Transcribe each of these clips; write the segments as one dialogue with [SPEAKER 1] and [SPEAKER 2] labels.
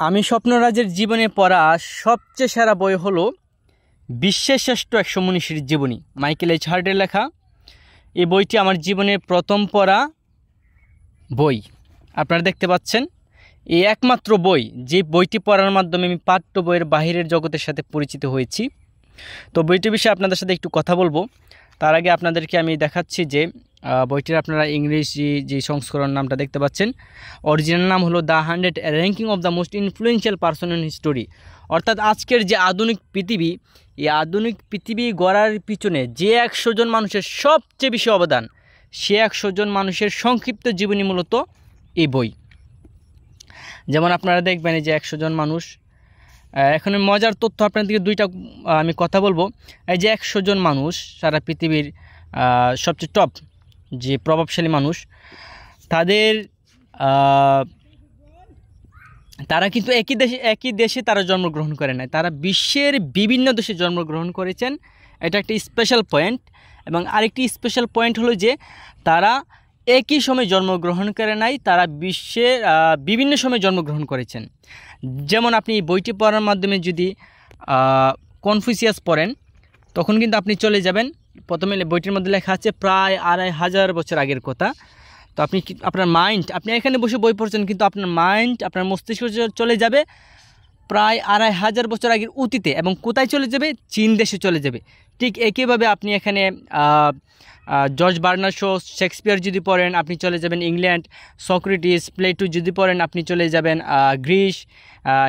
[SPEAKER 1] আমি স্বপ্নরাজের জীবনে পড়া সবচেয়ে সেরা বই হলো বিশ্বের শ্রেষ্ঠ 100 মনীষীর জীবনী, মাইকেল এইচ হার্টের লেখা। এই বইটি আমার জীবনে প্রথম পড়া বই। আপনারা দেখতে পাচ্ছেন এই একমাত্র বই, যে বইটি পড়ার মাধ্যমে আমি পাঠ্য বইয়ের বাহিরের জগতের সাথে পরিচিত হয়েছি। তো বইটির বিষয়ে আপনাদের সাথে একটু কথা বলবো। তার আগে আপনাদেরকে আমি দেখাচ্ছি যে বইটির আপনারা ইংরেজি যে সংস্করণ নামটা দেখতে পাচ্ছেন, অরিজিনাল নাম হলো the 100 ranking of the most influential person in history. অর্থাৎ আজকের যে আধুনিক পৃথিবী, এই আধুনিক পৃথিবী গড়ার পিছনে যে 100 জন মানুষের সবচেয়ে বেশি অবদান, সে 100 জন মানুষের সংক্ষিপ্ত জীবনী মূলত এই বই। যেমন আপনারা দেখবেন এই যে 100 জন মানুষ, এখানে মজার তথ্য আপনাদেরকে দুইটা আমি কথা বলবো। এই যে 100 জন মানুষ সারা পৃথিবীর সবচেয়ে টপ যে প্রভাবশালী মানুষ, তারা কিন্তু একই দেশে তারা জন্মগ্রহণ করে নাই, তারা বিশ্বের বিভিন্ন দেশে জন্মগ্রহণ করেছেন। এটা একটি স্পেশাল পয়েন্ট। এবং আরেকটি স্পেশাল পয়েন্ট হলো যে তারা একই সময় জন্মগ্রহণ করে নাই, তারা বিশ্বের বিভিন্ন সময় জন্মগ্রহণ করেছেন। যেমন আপনি এই বইটি পড়ার মাধ্যমে যদি কনফুসিয়াস পড়েন, তখন কিন্তু আপনি চলে যাবেন, প্রথমে বইটির মধ্যে লেখা আছে প্রায় 2500 বছর আগের কথা। তো আপনার মাইন্ড, আপনি এখানে বসে বই পড়ছেন, কিন্তু আপনার মাইন্ড, আপনার মস্তিষ্ক চলে যাবে প্রায় 2500 বছর আগের অতীতে। এবং কোথায় চলে যাবে? চীন দেশে চলে যাবে। ঠিক একইভাবে আপনি এখানে জর্জ বার্নার্ড শো, শেক্সপিয়ার যদি পড়েন, আপনি চলে যাবেন ইংল্যান্ড। সক্রেটিস, প্লেটো যদি পড়েন, আপনি চলে যাবেন গ্রিস।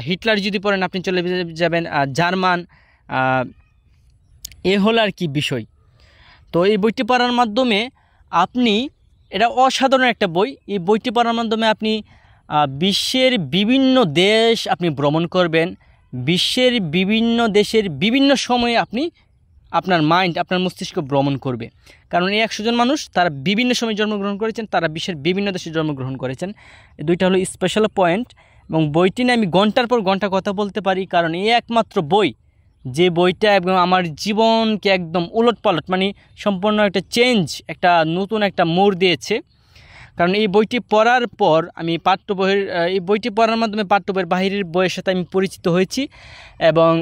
[SPEAKER 1] হিটলার যদি পড়েন, আপনি চলে যাবেন জার্মান। এ হলো আর কি বিষয়। তো এই বইটি পড়ার মাধ্যমে আপনি, এটা অসাধারণ একটা বই, এই বইটি পড়ার মাধ্যমে আপনি বিশ্বের বিভিন্ন দেশ আপনি ভ্রমণ করবেন। বিশ্বের বিভিন্ন দেশের বিভিন্ন সময়ে আপনার মাইন্ড, আপনার মস্তিষ্ক ভ্রমণ করবে। কারণ এই 100 জন মানুষ তারা বিভিন্ন সময় জন্মগ্রহণ করেছেন, তারা বিশ্বের বিভিন্ন দেশে জন্মগ্রহণ করেছেন। এই দুইটা হলো স্পেশাল পয়েন্ট। এবং বইটি নিয়ে আমি ঘন্টার পর ঘন্টা কথা বলতে পারি, কারণ এই একমাত্র বই, যে বইটা একদম আমার জীবনকে একদম উলটপালট, মানে সম্পূর্ণ একটা চেঞ্জ, একটা নতুন একটা মোড় দিয়েছে। কারণ এই বইটি পড়ার পর আমি এই বইটি পড়ার মাধ্যমে পাঠ্য বইয়ের বাহিরের বইয়ের সাথে আমি পরিচিত হয়েছি। এবং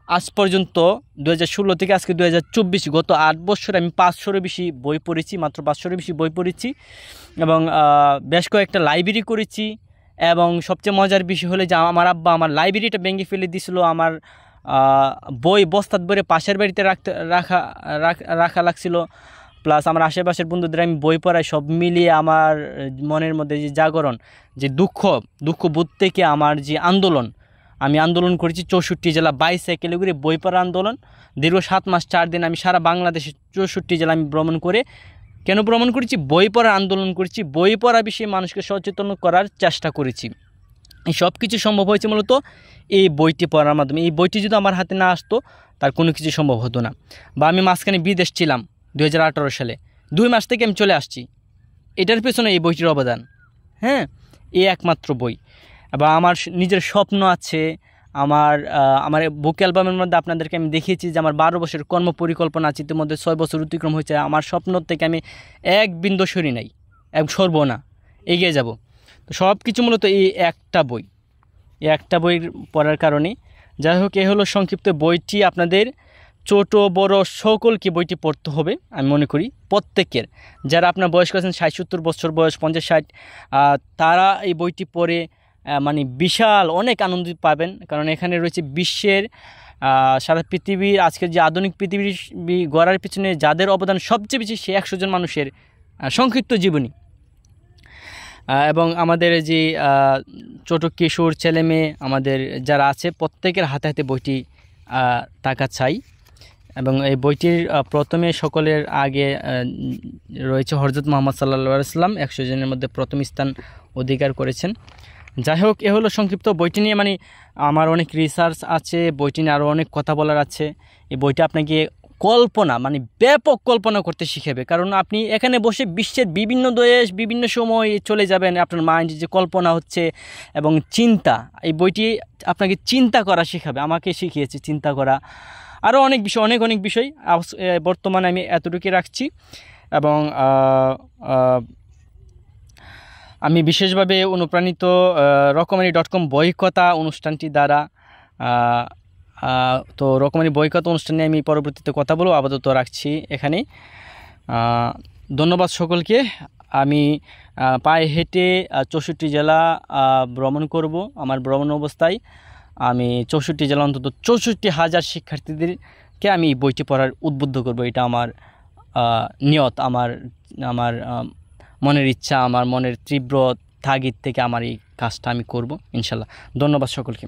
[SPEAKER 1] আজ পর্যন্ত 2016 থেকে আজকে 2024, গত 8 বছরে আমি 500-এর বেশি বই পড়েছি, মাত্র 500-এর বেশি বই পড়েছি। এবং বেশ কয়েকটা লাইব্রেরি করেছি। এবং সবচেয়ে মজার বিষয় হলো যে আমার আব্বা আমার লাইব্রেরিটা ভেঙে ফেলে দিয়েছিল। আমার বই বস্তাত ভরে পাশের বাড়িতে রাখা লাগছিল। প্লাস আমার আশেপাশের বন্ধুদের আমি বই পড়াই। সব মিলিয়ে আমার মনের মধ্যে যে জাগরণ, যে দুঃখ বোধ থেকে আমার যে আন্দোলন, আমি আন্দোলন করেছি 64 জেলা বাইসাইকেলে করে বই পড়া আন্দোলন। দীর্ঘ 7 মাস 4 দিন আমি সারা বাংলাদেশে 64 জেলা আমি ভ্রমণ করেছি? বই পড়ার আন্দোলন করেছি, বই পড়া বিষয়ে মানুষকে সচেতন করার চেষ্টা করেছি। এই সব কিছু সম্ভব হয়েছে মূলত এই বইটি পড়ার মাধ্যমে। এই বইটি যদি আমার হাতে না আসতো, তার কোনো কিছু সম্ভব হতো না। বা আমি মাঝখানে বিদেশ ছিলাম 2018 সালে, 2 মাস থেকে আমি চলে আসছি, এটার পেছনে এই বইটির অবদান। হ্যাঁ, এই একমাত্র বই। বা আমার নিজের স্বপ্ন আছে। আমার বুক অ্যালবামের মধ্যে আপনাদেরকে আমি দেখিয়েছি যে আমার 12 বছরের কর্ম পরিকল্পনা আছে। ইতিমধ্যে 6 বছর অতিক্রম হয়েছে। আমার স্বপ্ন থেকে আমি এক বিন্দু সরি নাই, সরব না, এগিয়ে যাব। তো সব কিছু মূলত এই একটা বই পড়ার কারণে। যাই হোক, এ হলো সংক্ষিপ্ত বইটি। আপনাদের ছোট বড় সকলকে বইটি পড়তে হবে আমি মনে করি। প্রত্যেকের, যারা আপনার বয়স করেছেন 60-70 বছর বয়স, 50-60, তারা এই বইটি পড়ে মানে বিশাল অনেক আনন্দ পাবেন। কারণ এখানে রয়েছে বিশ্বের সারা পৃথিবীর আজকের যে আধুনিক পৃথিবী গড়ার পিছনে যাদের অবদান সবচেয়ে বেশি, সে 100 জন মানুষের সংক্ষিপ্ত জীবনী। এবং আমাদের যে ছোট কিশোর ছেলে মেয়ে আমাদের যারা আছে, প্রত্যেকের হাতে হাতে বইটি থাকা চাই। এবং এই বইটির প্রথমে সকলের আগে রয়েছে হযরত মুহাম্মদ সাল্লাল্লাহু আলাইহি ওয়াসাল্লাম, 100 জনের মধ্যে প্রথম স্থান অধিকার করেছেন। যাই হোক, এ হলো সংক্ষিপ্ত। বইটি নিয়ে মানে আমার অনেক রিসার্চ আছে, বইটি নিয়ে আরও অনেক কথা বলার আছে। এই বইটা আপনাকে কল্পনা, মানে ব্যাপক কল্পনা করতে শিখাবে। কারণ আপনি এখানে বসে বিশ্বের বিভিন্ন দেশ, বিভিন্ন সময় চলে যাবেন। আপনার মাইন্ড যে কল্পনা হচ্ছে এবং চিন্তা, এই বইটি আপনাকে চিন্তা করা শেখাবে, আমাকে শিখিয়েছে চিন্তা করা। আরও অনেক বিষয়, অনেক বিষয়। বর্তমানে আমি এতটুকুই রাখছি। এবং আমি বিশেষভাবে অনুপ্রাণিত রকমারি.com বইকথা অনুষ্ঠানটি দ্বারা। তো রকমারি বইকথা অনুষ্ঠানে আমি পরবর্তীতে কথা বলবো, আপাতত রাখছি এখানে। ধন্যবাদ সকলকে। আমি পায়ে হেঁটে 64 জেলা ভ্রমণ করব। আমার ভ্রমণ অবস্থায় আমি 64 জেলা অন্তত 64,000 শিক্ষার্থীদেরকে আমি এই বইটি পড়ার উদ্বুদ্ধ করব। এটা আমার নিয়ত, আমার মনের ইচ্ছা, আমার মনের তীব্র তাগিদ থেকে আমার এই কাজটা আমি করব ইনশাল্লাহ। ধন্যবাদ সকলকে।